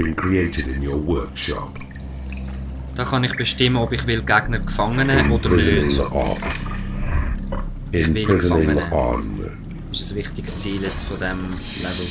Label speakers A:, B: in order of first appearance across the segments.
A: been created in your workshop.
B: Da kann ich bestimmen, ob ich will Gegner gefangen nehmen oder nicht.
A: Off.
B: Ich will
A: Imprisoning
B: gefangen
A: on.
B: nehmen. Das ist ein wichtiges Ziel jetzt von diesem Level.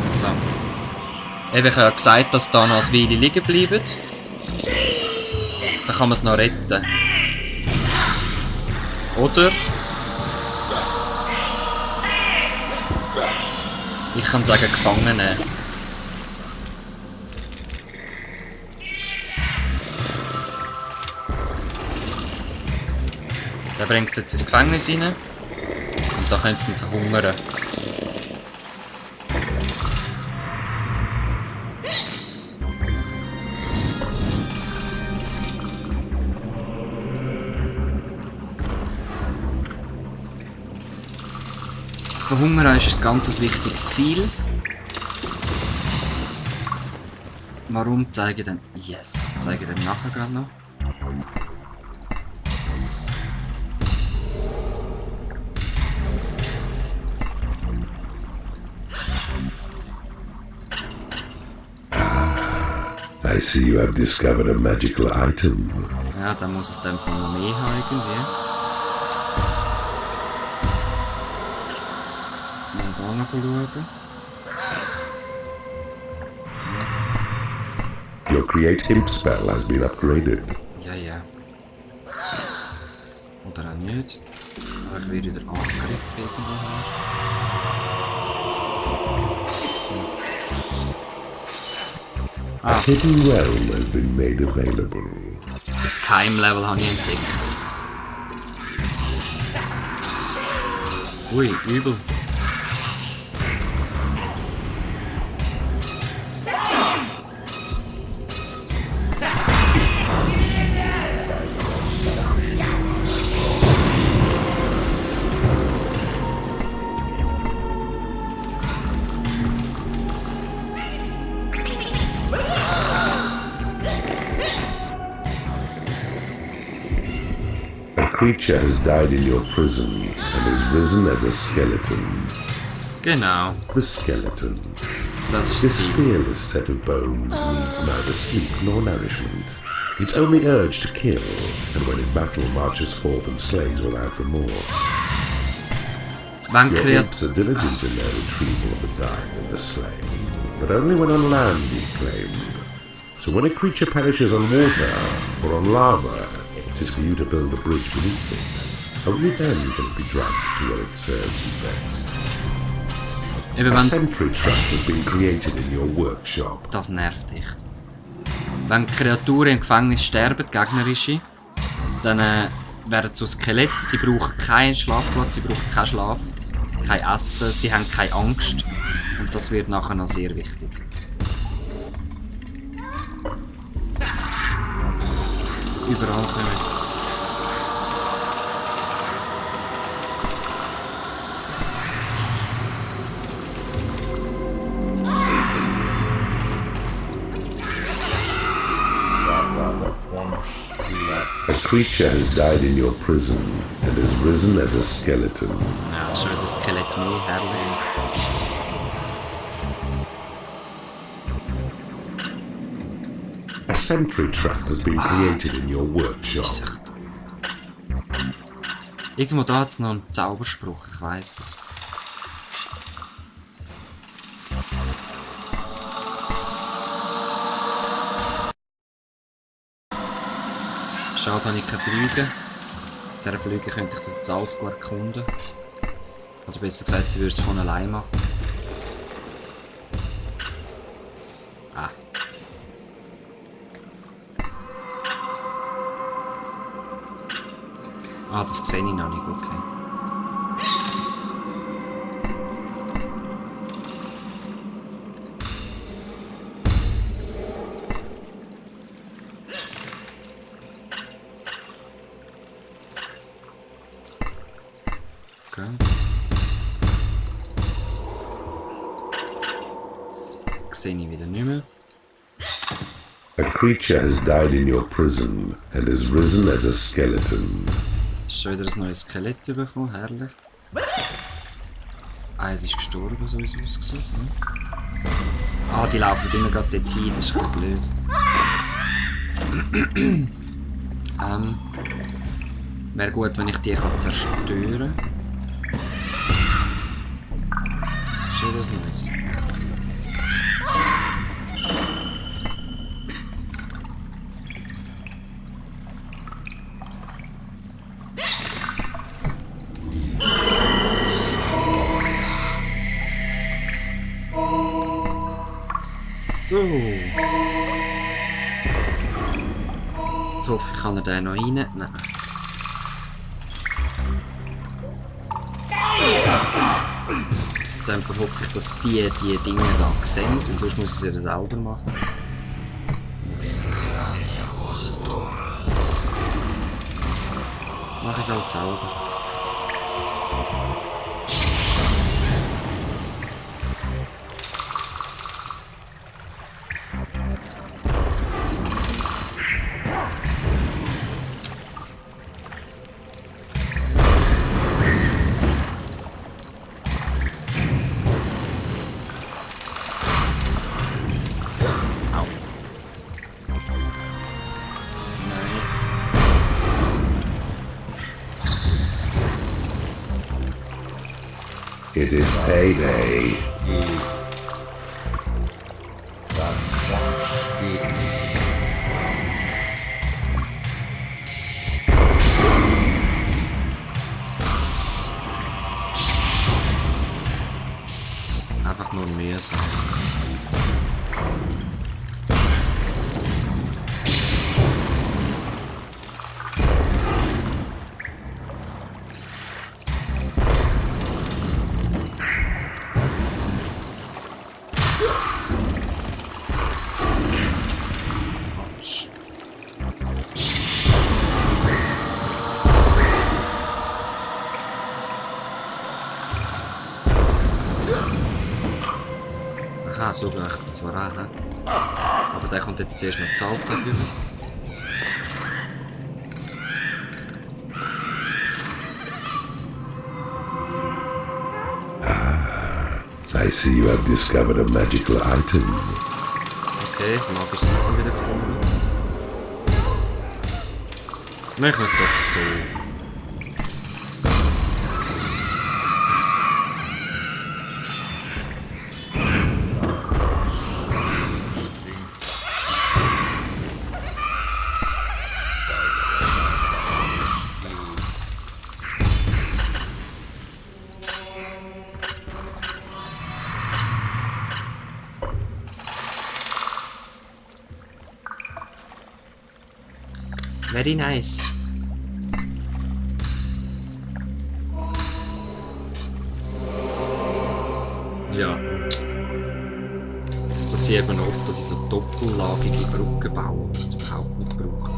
B: So. Eben, ich habe ja gesagt, dass da noch ein Weile liegen bleibt. Dann kann man es noch retten. Oder? Ich kann sagen, gefangen nehmen. Der bringt es jetzt ins Gefängnis rein. Und da können sie ihn verhungern. Verhungern ist ein ganz wichtiges Ziel. Warum zeige ich dann? Yes, zeige ich dann nachher gerade noch.
A: I see you have discovered a magical item.
B: Ja, dann muss es dann von noch mehr haben irgendwie. Mal da noch schauen.
A: Your Create Imp spell has been upgraded.
B: Ja, ja. Oder auch nicht. Aber ich werde wieder Angriff irgendwo haben.
A: A hidden realm has been made available.
B: Das Keim-Level habe ich entdeckt. Ui, übel.
A: A creature has died in your prison and has risen as a skeleton.
B: Genau,
A: The skeleton.
B: das ist das
A: This
B: Ziel.
A: fearless set of bones needs neither sleep nor nourishment. Its only urge to kill, and when in battle marches forth and slays without remorse.
B: Wenn
A: Your imps are diligent in their retrieval of the dying and the slain, but only when on land reclaimed. So when a creature perishes on water or on lava, it is for you to build a bridge beneath it. Only then can it be dragged to where it serves you best.
B: Eben,
A: A
B: wenn
A: sentry trap has been created in your workshop.
B: das nervt echt. Wenn die Kreaturen im Gefängnis sterben, gegnerische, dann werden sie zu Skelett. Sie brauchen keinen Schlafplatz, sie brauchen keinen Schlaf, kein Essen, sie haben keine Angst. Und das wird nachher noch sehr wichtig. Überall kommen sie.
A: A creature has died in your prison and has risen as a skeleton.
B: Ja, schon das Skelett mehr, herrlich.
A: A sentry trap has been created in your workshop.
B: Sicht. Irgendwo da hat es noch einen Zauberspruch, ich weiss es. Schade, habe ich keine Flüge. Mit dieser Flüge könnte ich das jetzt alles gut erkunden. Oder besser gesagt, sie würde es von allein machen. Ah. Ah, das sehe ich noch nicht, okay. Okay. Sehe ich wieder nicht mehr.
A: A creature has died in your prison and has risen as a skeleton.
B: Schon wieder ein neues Skelett bekommen, herrlich. Eins ist gestorben, so wie es aussieht. Ne? Ah, die laufen immer gerade dort hin, das ist ein bisschen blöd. Wäre gut, wenn ich die kann zerstören kann. Schon das Neues. So. Jetzt hoffe ich, kann er den noch rein. Nein. Dann hoffe ich, dass die Dinge da sehen, und sonst muss ich sie selber machen. Mach ich es halt selber.
A: It is payday.
B: Einfach nur mühsam. Aha, so gehe ich es zwar an. Aber der kommt jetzt zuerst noch zu Alltag über.
A: I see you have discovered a magical item.
B: Okay, das magische Item wieder gefunden. Machen wir es doch so. Very nice. Ja. Es passiert eben oft, dass ich so doppellagige Brücken baue, die es überhaupt nicht braucht.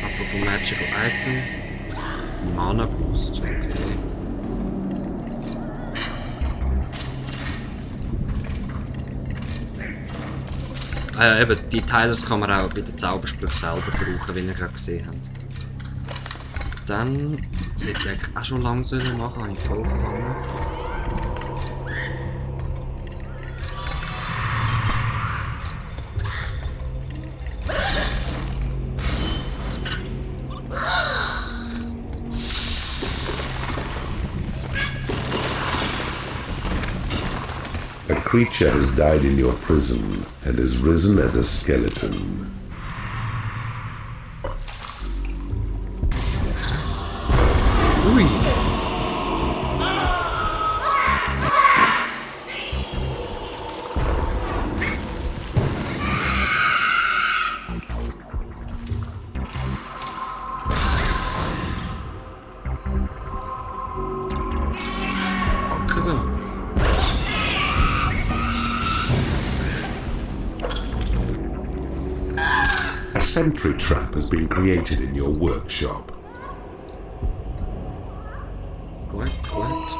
B: Apropos Magical Item. Mana Boost, okay. Ah ja, eben, die Teilers kann man auch bei den Zaubersprüchen selber brauchen, wie ihr gerade gesehen habt. Dann sollte ich eigentlich auch schon langsam machen, habe ich voll verlangen.
A: A creature has died in your prison and has risen as a skeleton.
B: Ui!
A: sentry trap has been created in your workshop.
B: Gut, gut.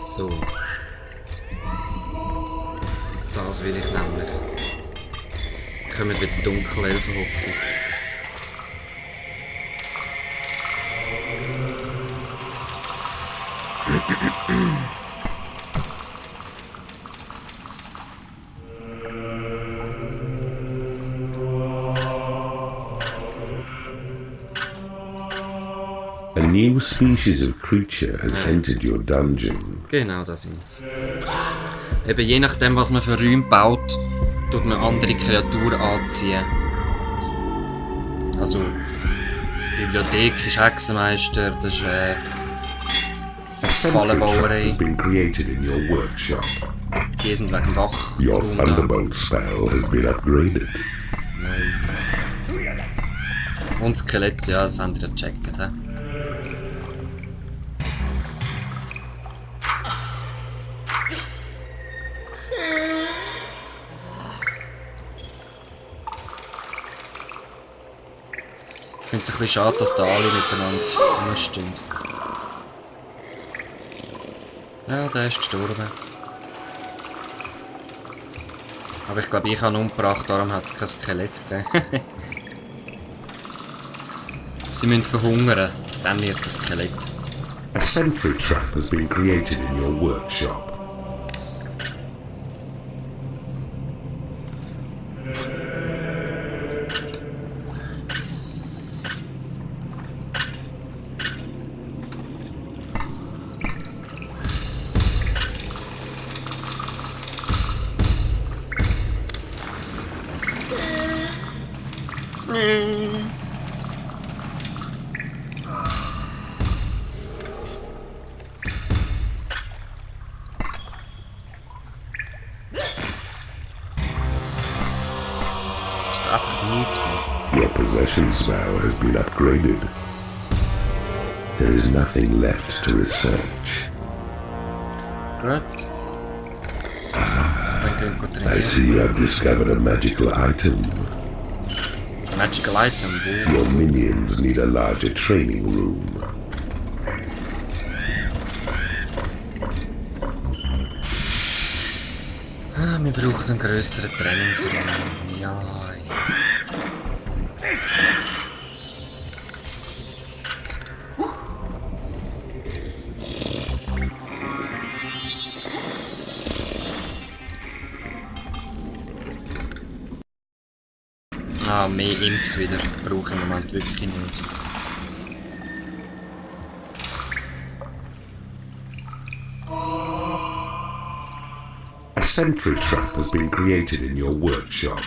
B: So. Das will ich nämlich. Kommen wieder Dunkelelfen, hoffe ich.
A: A new species of creature has entered your dungeon.
B: Genau, da sind sie. Eben je nachdem, was man für Räume baut, tut man andere Kreaturen anziehen. Also, Bibliothek ist Hexenmeister, das ist
A: A sentry trap
B: Fallenbauerei.
A: has been created in your workshop.
B: Die sind wegen Wach.
A: Your Thunderbolt spell has been upgraded.
B: Und Skelett, ja, das haben die ja gecheckt. He? Ich finde es ein bisschen schade, dass da alle miteinander umstehen. Ja, der ist gestorben. Aber ich glaube, ich habe ihn umgebracht, darum hat es kein Skelett gegeben. Sie müssen verhungern, dann wird es ein Skelett.
A: A sentry trap has been created in your workshop.
B: Ist einfach nichts mehr.
A: Your possession spell has been upgraded. There is nothing left to research.
B: Gut. Dann gehen wir
A: I
B: trainieren.
A: see you have discovered a magical item.
B: Magical Item, wo?
A: Your minions need a larger training room.
B: Ah, wir brauchen einen grösseren Trainingsraum. Ja. Ah, mehr Imps wieder. Brauche ich im Moment wirklich nicht.
A: A sentry trap has been created in your workshop.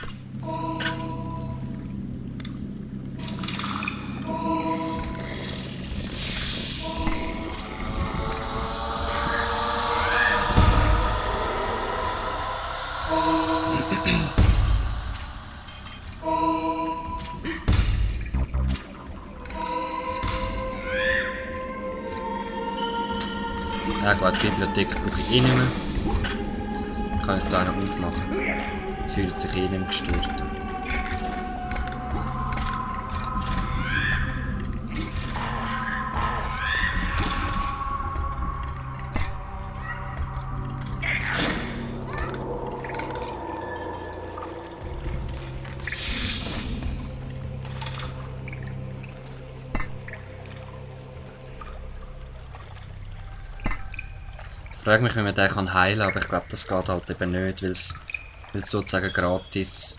B: Ja gut, die Bibliothek brauche ich eh nicht mehr. Ich kann es da noch aufmachen. Fühlt sich eh nicht mehr gestört. Ich frage mich, wie man den heilen kann, aber ich glaube, das geht halt eben nicht, weil es sozusagen gratis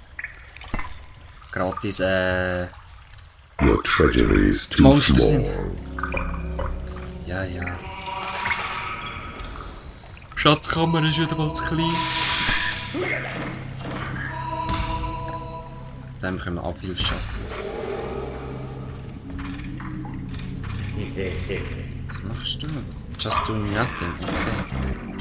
A: Your treasury is too
B: Monster
A: small.
B: sind. Ja, ja. Schatzkammer ist wieder mal zu klein. Dann können wir Abhilfe schaffen. Was machst du? Just doing nothing, okay.